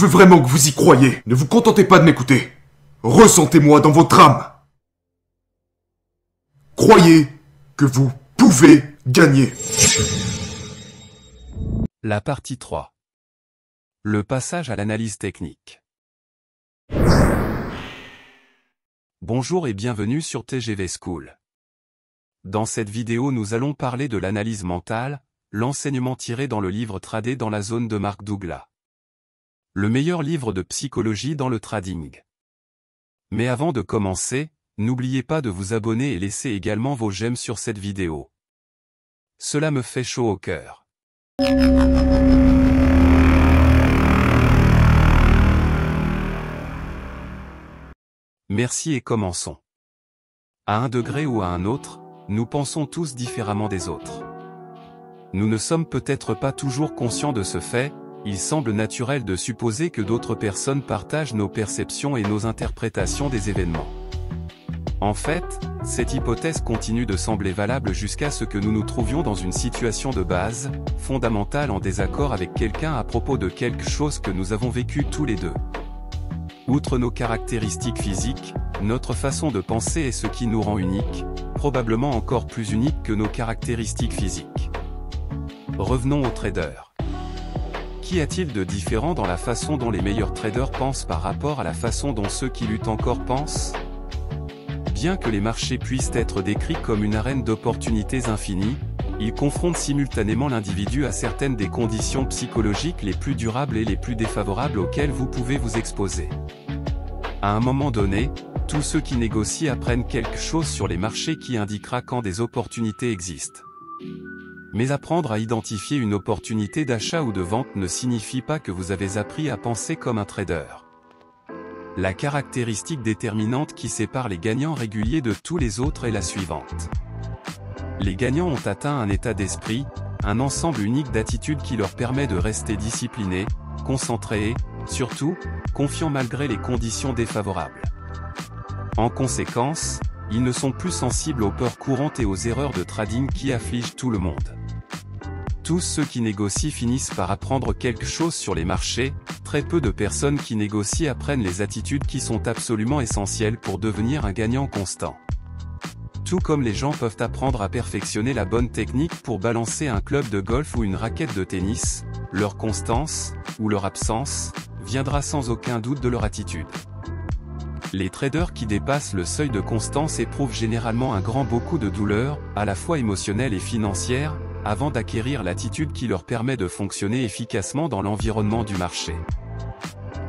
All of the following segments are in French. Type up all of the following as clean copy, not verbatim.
veux vraiment que vous y croyiez. Ne vous contentez pas de m'écouter. Ressentez-moi dans votre âme. Croyez que vous pouvez gagner. La partie 3. Le passage à l'analyse technique. Bonjour et bienvenue sur TGV School. Dans cette vidéo nous allons parler de l'analyse mentale, l'enseignement tiré dans le livre Trader dans la zone de Mark Douglas. Le meilleur livre de psychologie dans le trading. Mais avant de commencer, n'oubliez pas de vous abonner et laisser également vos j'aime sur cette vidéo. Cela me fait chaud au cœur. Merci et commençons. À un degré ou à un autre, nous pensons tous différemment des autres. Nous ne sommes peut-être pas toujours conscients de ce fait, il semble naturel de supposer que d'autres personnes partagent nos perceptions et nos interprétations des événements. En fait, cette hypothèse continue de sembler valable jusqu'à ce que nous nous trouvions dans une situation de base, fondamentale en désaccord avec quelqu'un à propos de quelque chose que nous avons vécu tous les deux. Outre nos caractéristiques physiques, notre façon de penser est ce qui nous rend uniques, probablement encore plus uniques que nos caractéristiques physiques. Revenons aux traders. Qu'y a-t-il de différent dans la façon dont les meilleurs traders pensent par rapport à la façon dont ceux qui luttent encore pensent ? Bien que les marchés puissent être décrits comme une arène d'opportunités infinies, ils confrontent simultanément l'individu à certaines des conditions psychologiques les plus durables et les plus défavorables auxquelles vous pouvez vous exposer. À un moment donné, tous ceux qui négocient apprennent quelque chose sur les marchés qui indiquera quand des opportunités existent. Mais apprendre à identifier une opportunité d'achat ou de vente ne signifie pas que vous avez appris à penser comme un trader. La caractéristique déterminante qui sépare les gagnants réguliers de tous les autres est la suivante. Les gagnants ont atteint un état d'esprit, un ensemble unique d'attitudes qui leur permet de rester disciplinés, concentrés et, surtout, confiants malgré les conditions défavorables. En conséquence, ils ne sont plus sensibles aux peurs courantes et aux erreurs de trading qui affligent tout le monde. Tous ceux qui négocient finissent par apprendre quelque chose sur les marchés, très peu de personnes qui négocient apprennent les attitudes qui sont absolument essentielles pour devenir un gagnant constant. Tout comme les gens peuvent apprendre à perfectionner la bonne technique pour balancer un club de golf ou une raquette de tennis, leur constance, ou leur absence, viendra sans aucun doute de leur attitude. Les traders qui dépassent le seuil de constance éprouvent généralement un grand beaucoup de douleur, à la fois émotionnelle et financière, avant d'acquérir l'attitude qui leur permet de fonctionner efficacement dans l'environnement du marché.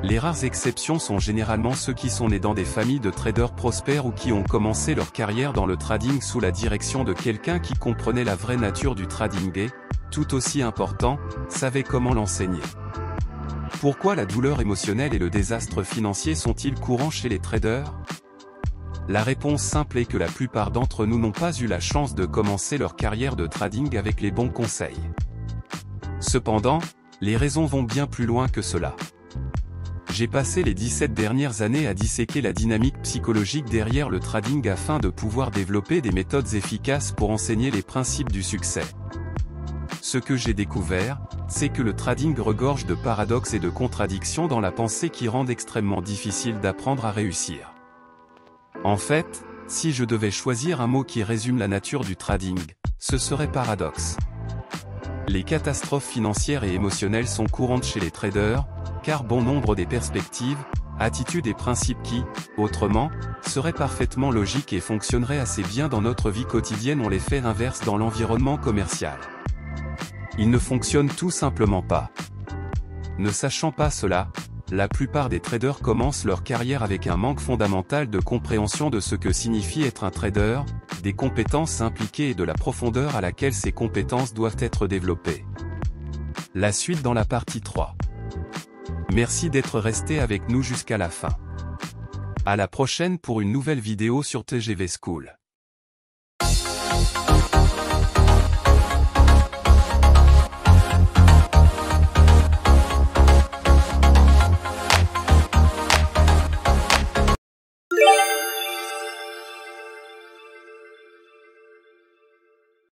Les rares exceptions sont généralement ceux qui sont nés dans des familles de traders prospères ou qui ont commencé leur carrière dans le trading sous la direction de quelqu'un qui comprenait la vraie nature du trading et, tout aussi important, savait comment l'enseigner. Pourquoi la douleur émotionnelle et le désastre financier sont-ils courants chez les traders ? La réponse simple est que la plupart d'entre nous n'ont pas eu la chance de commencer leur carrière de trading avec les bons conseils. Cependant, les raisons vont bien plus loin que cela. J'ai passé les 17 dernières années à disséquer la dynamique psychologique derrière le trading afin de pouvoir développer des méthodes efficaces pour enseigner les principes du succès. Ce que j'ai découvert, c'est que le trading regorge de paradoxes et de contradictions dans la pensée qui rendent extrêmement difficile d'apprendre à réussir. En fait, si je devais choisir un mot qui résume la nature du trading, ce serait paradoxe. Les catastrophes financières et émotionnelles sont courantes chez les traders, car bon nombre des perspectives, attitudes et principes qui, autrement, seraient parfaitement logiques et fonctionneraient assez bien dans notre vie quotidienne ont l'effet inverse dans l'environnement commercial. Ils ne fonctionnent tout simplement pas. Ne sachant pas cela, la plupart des traders commencent leur carrière avec un manque fondamental de compréhension de ce que signifie être un trader, des compétences impliquées et de la profondeur à laquelle ces compétences doivent être développées. La suite dans la partie 3. Merci d'être resté avec nous jusqu'à la fin. À la prochaine pour une nouvelle vidéo sur TGV School.